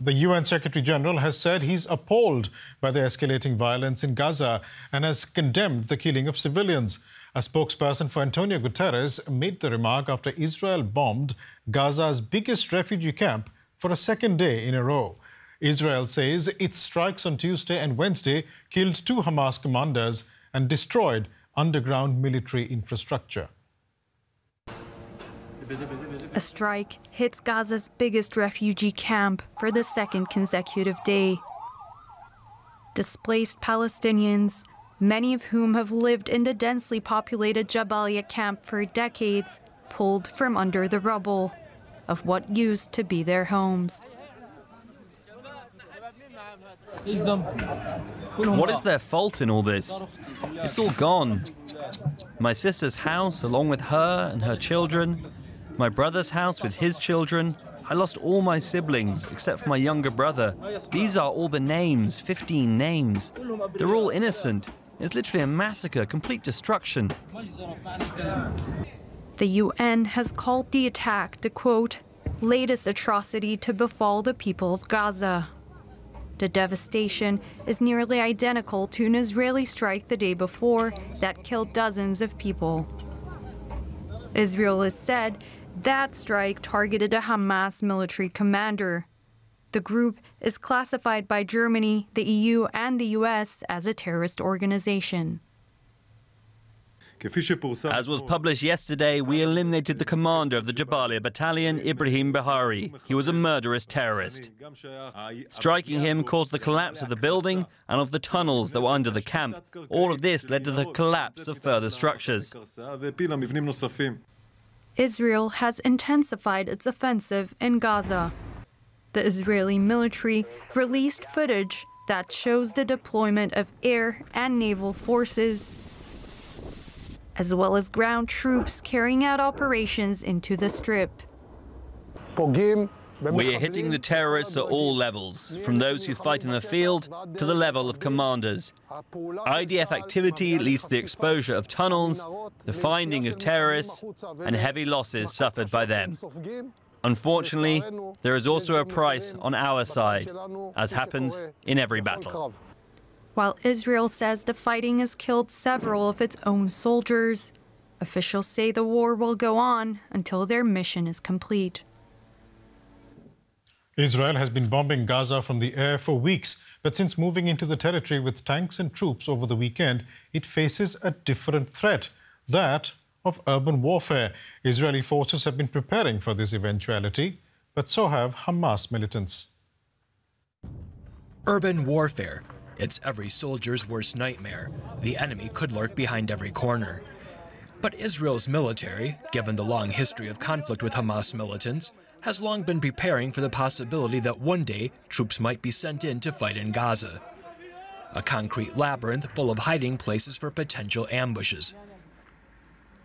The UN Secretary-General has said he's appalled by the escalating violence in Gaza and has condemned the killing of civilians. A spokesperson for Antonio Guterres made the remark after Israel bombed Gaza's biggest refugee camp for a second day in a row. Israel says its strikes on Tuesday and Wednesday killed 2 Hamas commanders and destroyed underground military infrastructure. A strike hits Gaza's biggest refugee camp for the second consecutive day. Displaced Palestinians, many of whom have lived in the densely populated Jabalia camp for decades, pulled from under the rubble of what used to be their homes. What is their fault in all this? It's all gone. My sister's house, along with her and her children. My brother's house with his children. I lost all my siblings, except for my younger brother. These are all the names, 15 names. They're all innocent. It's literally a massacre, complete destruction. The UN has called the attack the, quote, latest atrocity to befall the people of Gaza. The devastation is nearly identical to an Israeli strike the day before that killed dozens of people. Israel has said that strike targeted a Hamas military commander. The group is classified by Germany, the EU, and the US as a terrorist organization. As was published yesterday, we eliminated the commander of the Jabalia battalion, Ibrahim Bahari. He was a murderous terrorist. Striking him caused the collapse of the building and of the tunnels that were under the camp. All of this led to the collapse of further structures. Israel has intensified its offensive in Gaza. The Israeli military released footage that shows the deployment of air and naval forces, as well as ground troops carrying out operations into the Strip. We are hitting the terrorists at all levels, from those who fight in the field to the level of commanders. IDF activity leads to the exposure of tunnels, the finding of terrorists, and heavy losses suffered by them. Unfortunately, there is also a price on our side, as happens in every battle. While Israel says the fighting has killed several of its own soldiers, officials say the war will go on until their mission is complete. Israel has been bombing Gaza from the air for weeks, but since moving into the territory with tanks and troops over the weekend, it faces a different threat, that of urban warfare. Israeli forces have been preparing for this eventuality, but so have Hamas militants. Urban warfare. It's every soldier's worst nightmare. The enemy could lurk behind every corner. But Israel's military, given the long history of conflict with Hamas militants, has long been preparing for the possibility that one day troops might be sent in to fight in Gaza. A concrete labyrinth full of hiding places for potential ambushes,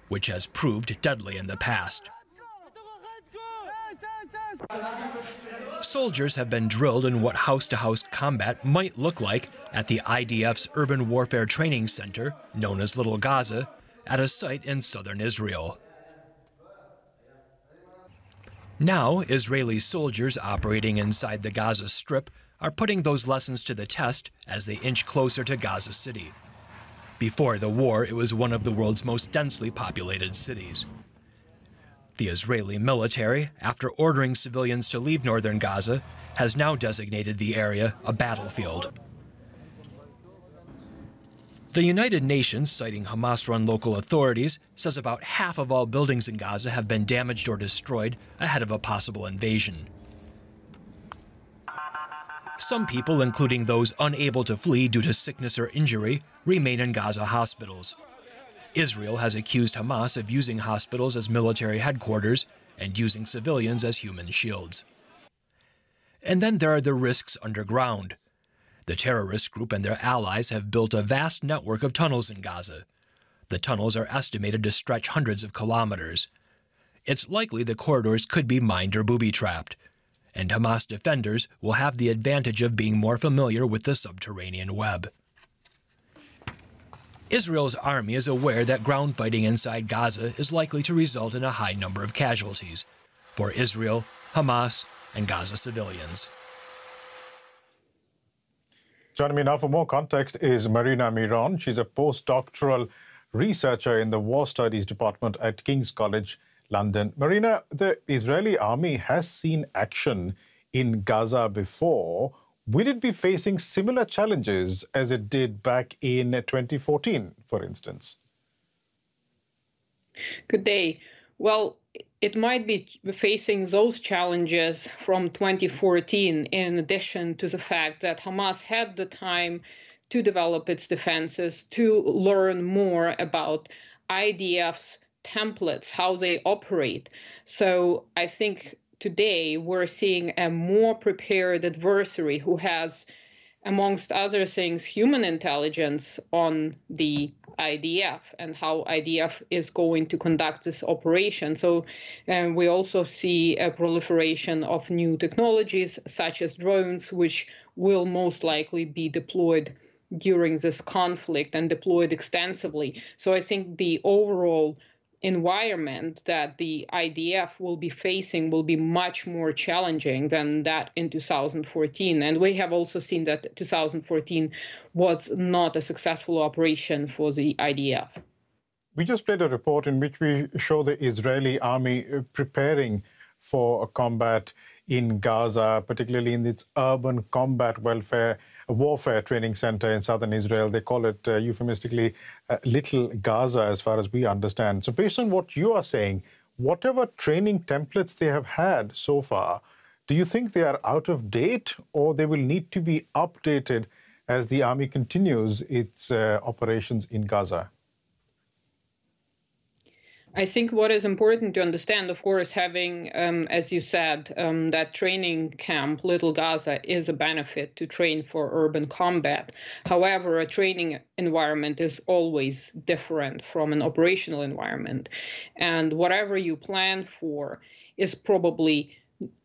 which has proved deadly in the past. Soldiers have been drilled in what house-to-house combat might look like at the IDF's Urban Warfare Training Center, known as Little Gaza, at a site in southern Israel. Now, Israeli soldiers operating inside the Gaza Strip are putting those lessons to the test as they inch closer to Gaza City. Before the war, it was one of the world's most densely populated cities. The Israeli military, after ordering civilians to leave northern Gaza, has now designated the area a battlefield. The United Nations, citing Hamas-run local authorities, says about half of all buildings in Gaza have been damaged or destroyed ahead of a possible invasion. Some people, including those unable to flee due to sickness or injury, remain in Gaza hospitals. Israel has accused Hamas of using hospitals as military headquarters and using civilians as human shields. And then there are the risks underground. The terrorist group and their allies have built a vast network of tunnels in Gaza. The tunnels are estimated to stretch hundreds of kilometers. It's likely the corridors could be mined or booby-trapped, and Hamas defenders will have the advantage of being more familiar with the subterranean web. Israel's army is aware that ground fighting inside Gaza is likely to result in a high number of casualties for Israel, Hamas, and Gaza civilians. Joining me now for more context is Marina Miron. She's a postdoctoral researcher in the War Studies Department at King's College, London. Marina, the Israeli army has seen action in Gaza before. Will it be facing similar challenges as it did back in 2014, for instance? Good day. Well, it might be facing those challenges from 2014, in addition to the fact that Hamas had the time to develop its defenses, to learn more about IDF's templates, how they operate. So I think today we're seeing a more prepared adversary who has, amongst other things, human intelligence on the IDF and how IDF is going to conduct this operation. So we also see a proliferation of new technologies, such as drones, which will most likely be deployed during this conflict and deployed extensively. So I think the overall environment that the IDF will be facing will be much more challenging than that in 2014. And we have also seen that 2014 was not a successful operation for the IDF. We just played a report in which we show the Israeli army preparing for a combat in Gaza, particularly in its urban combat warfare training center in southern Israel. They call it euphemistically Little Gaza, as far as we understand. So based on what you are saying, whatever training templates they have had so far, do you think they are out of date, or they will need to be updated as the army continues its operations in Gaza? I think what is important to understand, of course, having, as you said, that training camp, Little Gaza, is a benefit to train for urban combat. However, a training environment is always different from an operational environment. And whatever you plan for is probably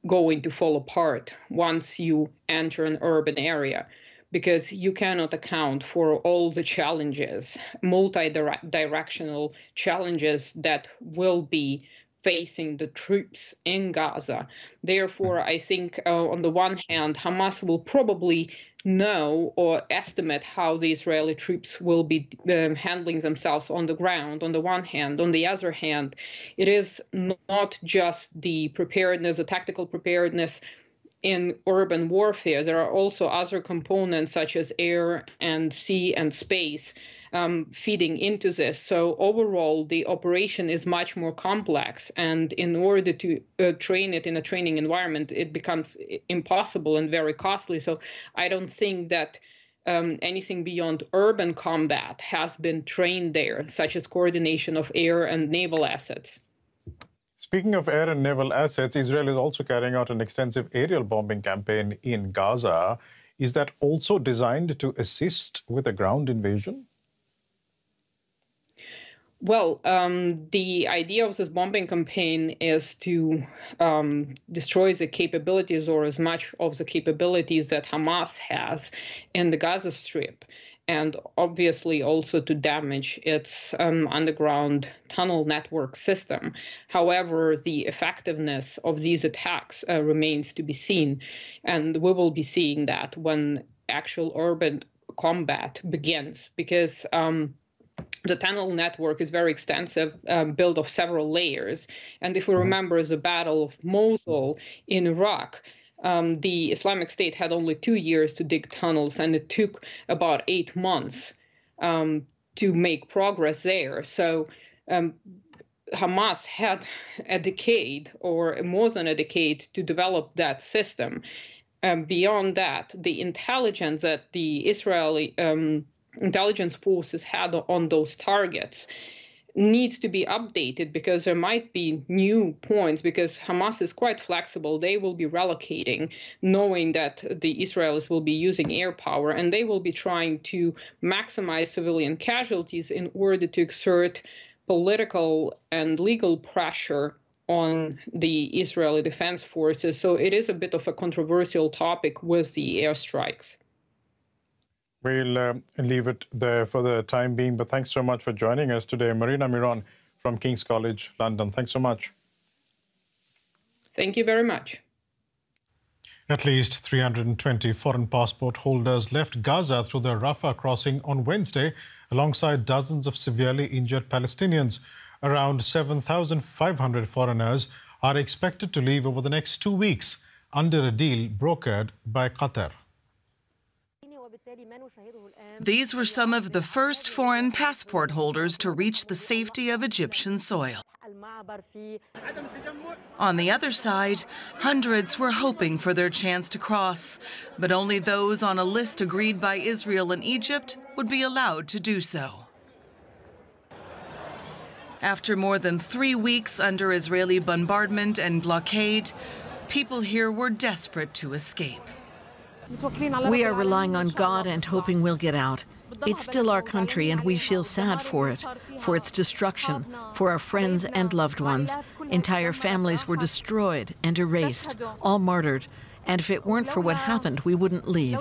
going to fall apart once you enter an urban area, because you cannot account for all the challenges, multi-directional challenges that will be facing the troops in Gaza. Therefore, I think on the one hand, Hamas will probably know or estimate how the Israeli troops will be handling themselves on the ground, on the one hand. On the other hand, it is not just the preparedness, the tactical preparedness in urban warfare. There are also other components such as air and sea and space feeding into this. So overall, the operation is much more complex. And in order to train it in a training environment, it becomes impossible and very costly. So I don't think that anything beyond urban combat has been trained there, such as coordination of air and naval assets. Speaking of air and naval assets, Israel is also carrying out an extensive aerial bombing campaign in Gaza. Is that also designed to assist with a ground invasion? Well, the idea of this bombing campaign is to destroy the capabilities, or as much of the capabilities that Hamas has in the Gaza Strip, and obviously also to damage its underground tunnel network system. However, the effectiveness of these attacks remains to be seen, and we will be seeing that when actual urban combat begins, because the tunnel network is very extensive, built of several layers. And if we remember the Battle of Mosul in Iraq, the Islamic State had only 2 years to dig tunnels, and it took about 8 months to make progress there. So Hamas had a decade or more than a decade to develop that system. Beyond that, the intelligence that the Israeli intelligence forces had on those targets needs to be updated, because there might be new points, because Hamas is quite flexible. They will be relocating, knowing that the Israelis will be using air power, and they will be trying to maximize civilian casualties in order to exert political and legal pressure on the Israeli defense forces. So it is a bit of a controversial topic with the airstrikes. We'll leave it there for the time being, but thanks so much for joining us today. Marina Miron from King's College, London. Thanks so much. Thank you very much. At least 320 foreign passport holders left Gaza through the Rafah crossing on Wednesday, alongside dozens of severely injured Palestinians. Around 7,500 foreigners are expected to leave over the next 2 weeks under a deal brokered by Qatar. These were some of the first foreign passport holders to reach the safety of Egyptian soil. On the other side, hundreds were hoping for their chance to cross, but only those on a list agreed by Israel and Egypt would be allowed to do so. After more than 3 weeks under Israeli bombardment and blockade, people here were desperate to escape. We are relying on God and hoping we'll get out. It's still our country and we feel sad for it, for its destruction, for our friends and loved ones. Entire families were destroyed and erased, all martyred. And if it weren't for what happened, we wouldn't leave.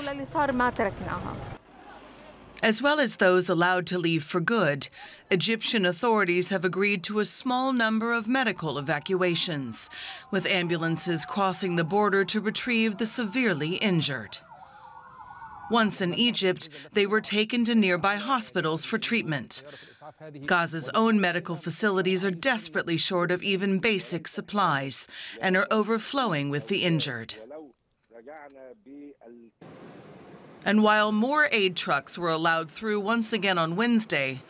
As well as those allowed to leave for good, Egyptian authorities have agreed to a small number of medical evacuations, with ambulances crossing the border to retrieve the severely injured. Once in Egypt, they were taken to nearby hospitals for treatment. Gaza's own medical facilities are desperately short of even basic supplies and are overflowing with the injured. And while more aid trucks were allowed through once again on Wednesday,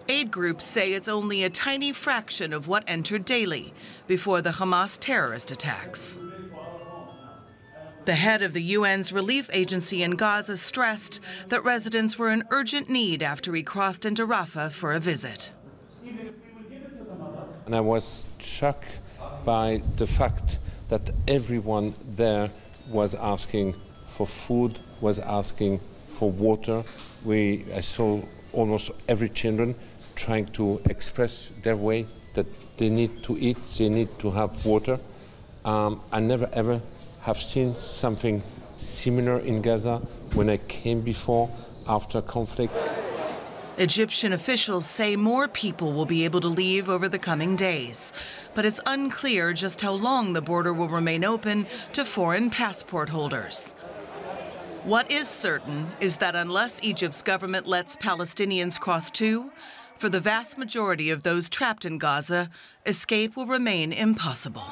aid groups say it's only a tiny fraction of what entered daily before the Hamas terrorist attacks. The head of the UN's relief agency in Gaza stressed that residents were in urgent need after he crossed into Rafah for a visit. And I was shocked by the fact that everyone there was asking for food, was asking for water. I saw almost every children trying to express their way that they need to eat, they need to have water. I never ever have seen something similar in Gaza when I came before, after conflict. Egyptian officials say more people will be able to leave over the coming days, but it's unclear just how long the border will remain open to foreign passport holders. What is certain is that unless Egypt's government lets Palestinians cross too, for the vast majority of those trapped in Gaza, escape will remain impossible.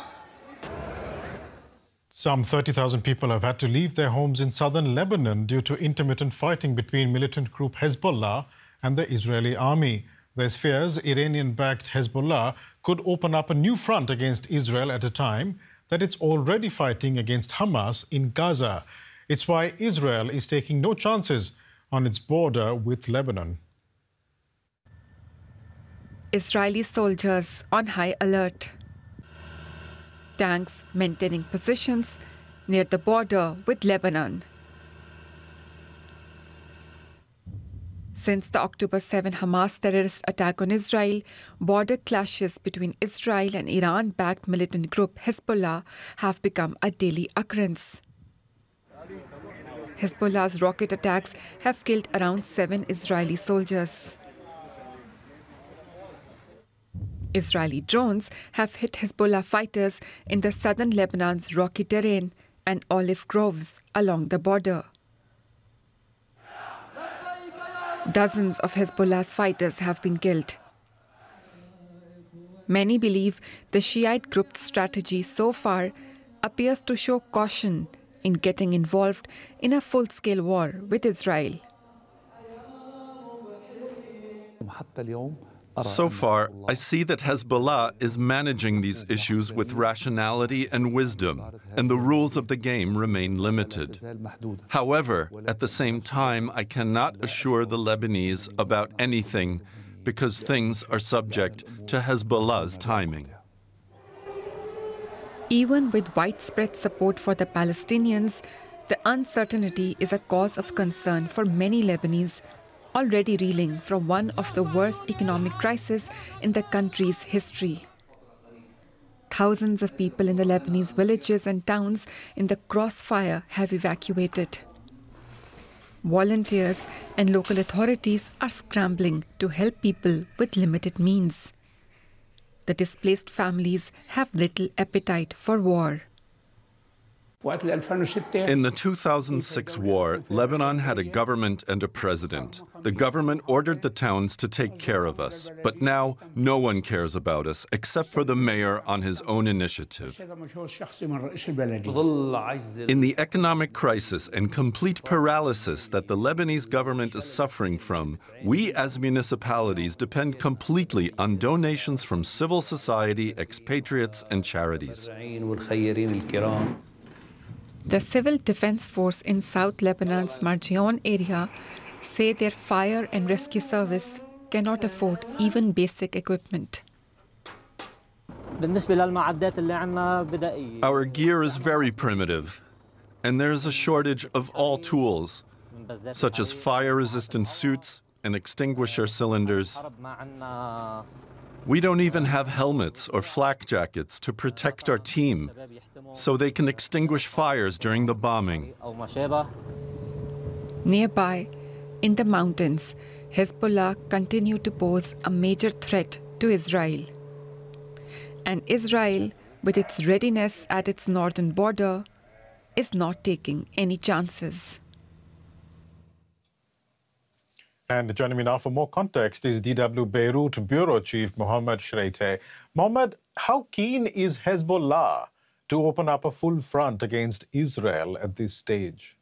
Some 30,000 people have had to leave their homes in southern Lebanon due to intermittent fighting between militant group Hezbollah and the Israeli army. There's fears Iranian-backed Hezbollah could open up a new front against Israel at a time that it's already fighting against Hamas in Gaza. It's why Israel is taking no chances on its border with Lebanon. Israeli soldiers on high alert. Tanks maintaining positions near the border with Lebanon. Since the October 7 Hamas terrorist attack on Israel, border clashes between Israel and Iran-backed militant group Hezbollah have become a daily occurrence. Hezbollah's rocket attacks have killed around 7 Israeli soldiers. Israeli drones have hit Hezbollah fighters in the southern Lebanon's rocky terrain and olive groves along the border. Dozens of Hezbollah's fighters have been killed. Many believe the Shiite group's strategy so far appears to show caution in getting involved in a full-scale war with Israel. So far, I see that Hezbollah is managing these issues with rationality and wisdom, and the rules of the game remain limited. However, at the same time, I cannot assure the Lebanese about anything because things are subject to Hezbollah's timing. Even with widespread support for the Palestinians, the uncertainty is a cause of concern for many Lebanese, already reeling from one of the worst economic crises in the country's history. Thousands of people in the Lebanese villages and towns in the crossfire have evacuated. Volunteers and local authorities are scrambling to help people with limited means. The displaced families have little appetite for war. In the 2006 war, Lebanon had a government and a president. The government ordered the towns to take care of us, but now no one cares about us except for the mayor on his own initiative. In the economic crisis and complete paralysis that the Lebanese government is suffering from, we as municipalities depend completely on donations from civil society, expatriates, and charities. The Civil Defense Force in South Lebanon's Marjion area say their fire and rescue service cannot afford even basic equipment. Our gear is very primitive, and there is a shortage of all tools, such as fire-resistant suits and extinguisher cylinders. We don't even have helmets or flak jackets to protect our team, so they can extinguish fires during the bombing. Nearby, in the mountains, Hezbollah continue to pose a major threat to Israel. And Israel, with its readiness at its northern border, is not taking any chances. And joining me now for more context is DW Beirut Bureau Chief Mohammad Shreite. Mohammad, how keen is Hezbollah to open up a full front against Israel at this stage?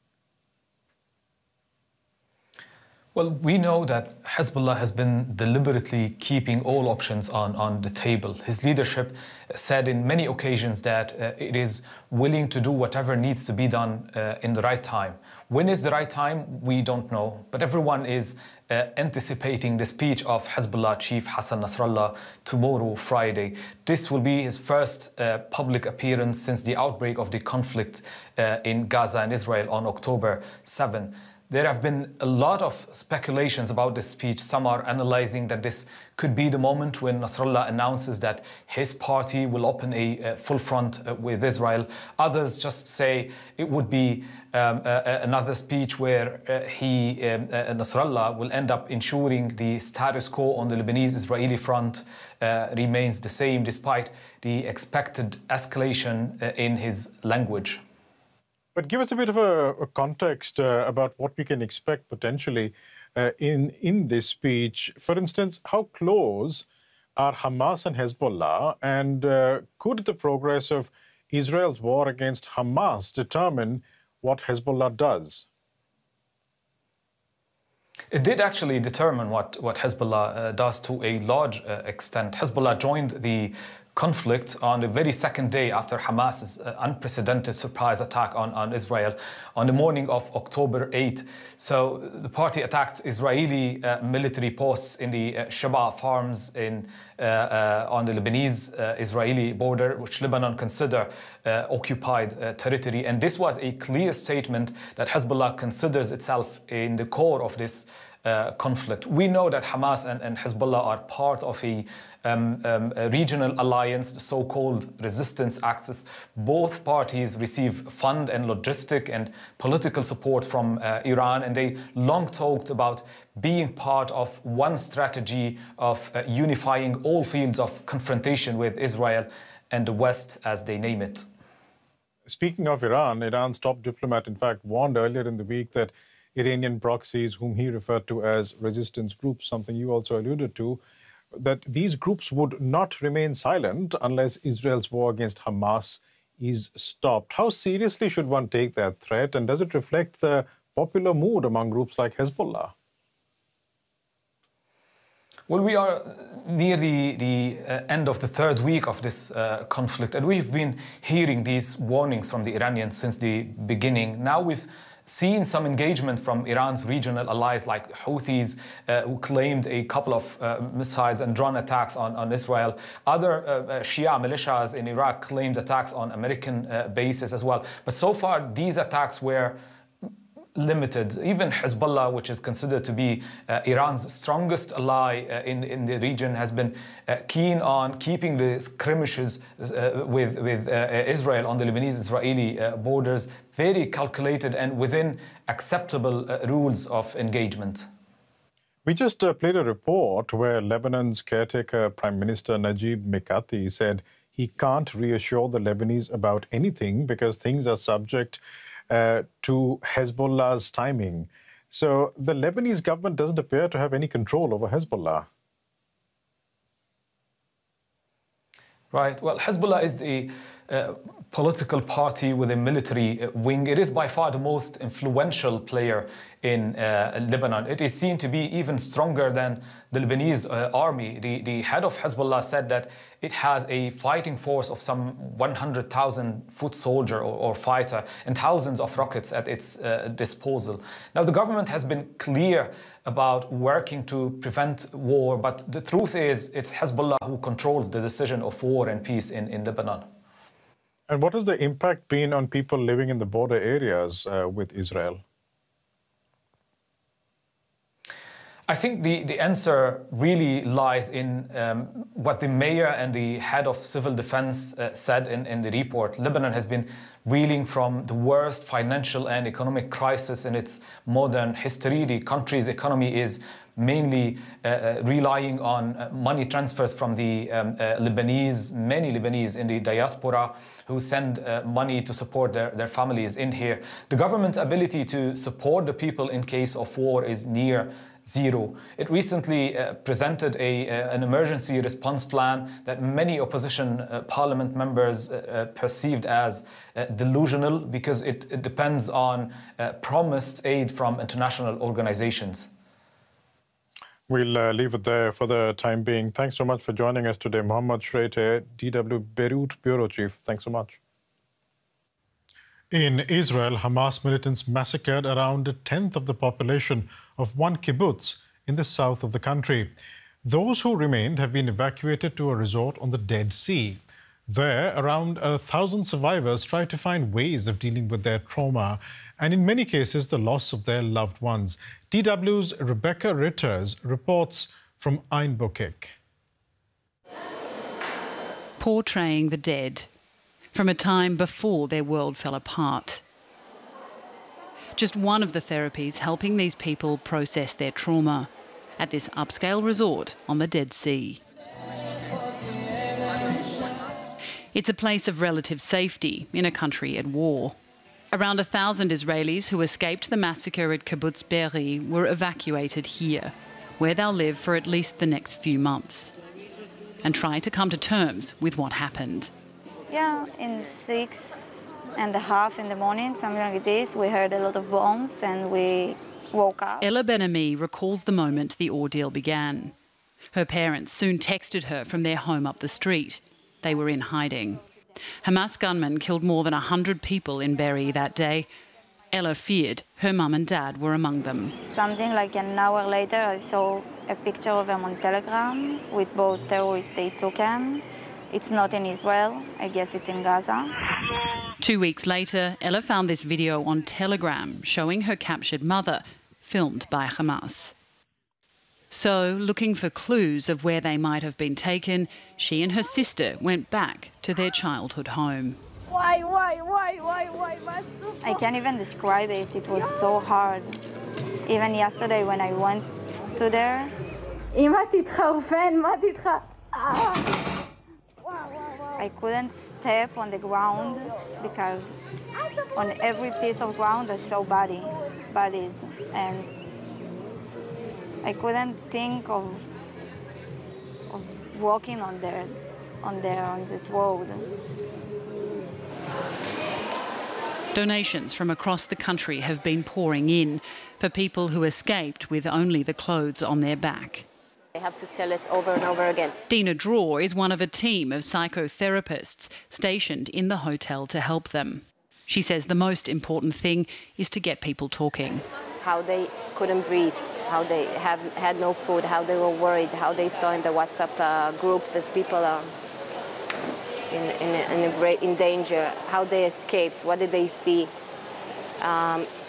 Well, we know that Hezbollah has been deliberately keeping all options on the table. His leadership said in many occasions that it is willing to do whatever needs to be done in the right time. When is the right time? We don't know. But everyone is anticipating the speech of Hezbollah chief Hassan Nasrallah tomorrow, Friday. This will be his first public appearance since the outbreak of the conflict in Gaza and Israel on October 7. There have been a lot of speculations about this speech. Some are analyzing that this could be the moment when Nasrallah announces that his party will open a full front with Israel. Others just say it would be another speech where Nasrallah will end up ensuring the status quo on the Lebanese-Israeli front remains the same despite the expected escalation in his language. But give us a bit of a context about what we can expect potentially in this speech. For instance, how close are Hamas and Hezbollah, and could the progress of Israel's war against Hamas determine what Hezbollah does? It did actually determine what Hezbollah does to a large extent. Hezbollah joined the conflict on the very second day after Hamas's unprecedented surprise attack on Israel on the morning of October 8. So the party attacked Israeli military posts in the Shaba farms on the Lebanese-Israeli border, which Lebanon consider occupied territory. And this was a clear statement that Hezbollah considers itself in the core of this conflict. We know that Hamas and Hezbollah are part of a regional alliance, the so-called resistance axis. Both parties receive fund and logistic and political support from Iran, and they long talked about being part of one strategy of unifying all fields of confrontation with Israel and the West, as they name it. Speaking of Iran, Iran's top diplomat, in fact, warned earlier in the week that Iranian proxies, whom he referred to as resistance groups, something you also alluded to, that these groups would not remain silent unless Israel's war against Hamas is stopped. How seriously should one take that threat, and does it reflect the popular mood among groups like Hezbollah? Well, we are near the end of the third week of this conflict, and we've been hearing these warnings from the Iranians since the beginning. Now we've seen some engagement from Iran's regional allies like the Houthis, who claimed a couple of missiles and drone attacks on Israel. Other Shia militias in Iraq claimed attacks on American bases as well. But so far, these attacks were limited. Even Hezbollah, which is considered to be Iran's strongest ally in the region, has been keen on keeping the skirmishes with Israel on the Lebanese-Israeli borders very calculated and within acceptable rules of engagement. We just played a report where Lebanon's caretaker Prime Minister Najib Mikati said he can't reassure the Lebanese about anything because things are subject to Hezbollah's timing. So the Lebanese government doesn't appear to have any control over Hezbollah. Right. Well, Hezbollah is the political party with a military wing. It is by far the most influential player in Lebanon. It is seen to be even stronger than the Lebanese army. The head of Hezbollah said that it has a fighting force of some 100,000 foot soldier or fighter and thousands of rockets at its disposal. Now, the government has been clear about working to prevent war, but the truth is it's Hezbollah who controls the decision of war and peace in Lebanon. And what has the impact been on people living in the border areas with Israel? I think the answer really lies in what the mayor and the head of civil defense said in the report. Lebanon has been reeling from the worst financial and economic crisis in its modern history. The country's economy is mainly relying on money transfers from the many Lebanese in the diaspora who send money to support their families in here. The government's ability to support the people in case of war is near zero. It recently presented an emergency response plan that many opposition parliament members perceived as delusional because it depends on promised aid from international organizations. We'll leave it there for the time being. Thanks so much for joining us today. Mohammed Shreite, DW Beirut Bureau Chief. Thanks so much. In Israel, Hamas militants massacred around a tenth of the population of one kibbutz in the south of the country. Those who remained have been evacuated to a resort on the Dead Sea. There, around 1,000 survivors try to find ways of dealing with their trauma and, in many cases, the loss of their loved ones. DW's Rebecca Ritters reports from Ein Bokek. Portraying the dead from a time before their world fell apart. Just one of the therapies helping these people process their trauma at this upscale resort on the Dead Sea. It's a place of relative safety in a country at war. Around 1,000 Israelis who escaped the massacre at Kibbutz Be'eri were evacuated here, where they'll live for at least the next few months and try to come to terms with what happened. Yeah, in 6:30 in the morning, something like this, we heard a lot of bombs and we woke up. Ella Ben-Ami recalls the moment the ordeal began. Her parents soon texted her from their home up the street. They were in hiding. Hamas gunmen killed more than 100 people in Be'eri that day. Ella feared her mum and dad were among them. Something like an hour later, I saw a picture of them on Telegram with both terrorists they took them. It's not in Israel, I guess it's in Gaza. 2 weeks later, Ella found this video on Telegram showing her captured mother, filmed by Hamas. So, looking for clues of where they might have been taken, she and her sister went back to their childhood home. Why? I can't even describe it. It was so hard. Even yesterday when I went to there. I couldn't step on the ground because on every piece of ground I saw bodies, and I couldn't think of walking on the road. Donations from across the country have been pouring in for people who escaped with only the clothes on their back. They have to tell it over and over again. Dina Draw is one of a team of psychotherapists stationed in the hotel to help them. She says the most important thing is to get people talking. How they couldn't breathe, how they had no food, how they were worried, how they saw in the WhatsApp group that people are in danger, how they escaped, what did they see.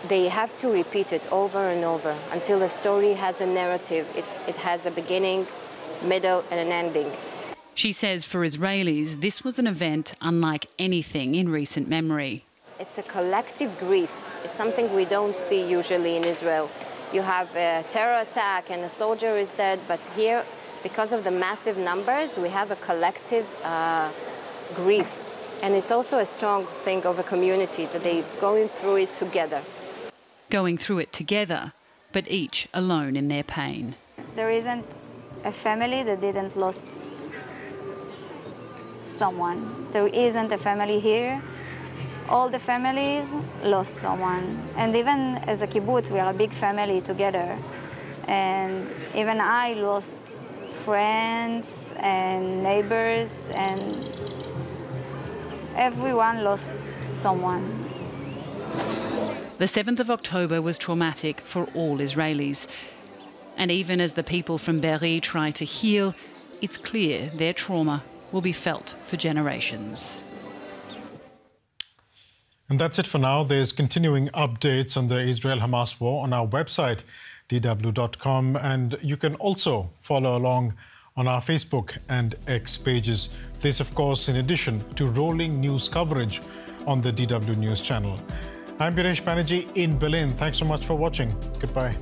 They have to repeat it over and over until the story has a narrative. It has a beginning, middle, and an ending. She says for Israelis, this was an event unlike anything in recent memory. It's a collective grief. It's something we don't see usually in Israel. You have a terror attack and a soldier is dead, but here, because of the massive numbers, we have a collective grief. And it's also a strong thing of a community that they're going through it together. Going through it together, but each alone in their pain. There isn't a family that didn't lost someone. There isn't a family here. All the families lost someone. And even as a kibbutz, we are a big family together. And even I lost friends and neighbors, and everyone lost someone. The 7th of October was traumatic for all Israelis. And even as the people from Be'eri try to heal, it's clear their trauma will be felt for generations. And that's it for now. There's continuing updates on the Israel-Hamas war on our website, dw.com. And you can also follow along on our Facebook and X pages. This, of course, in addition to rolling news coverage on the DW News channel. I'm Biresh Banerjee in Berlin. Thanks so much for watching. Goodbye.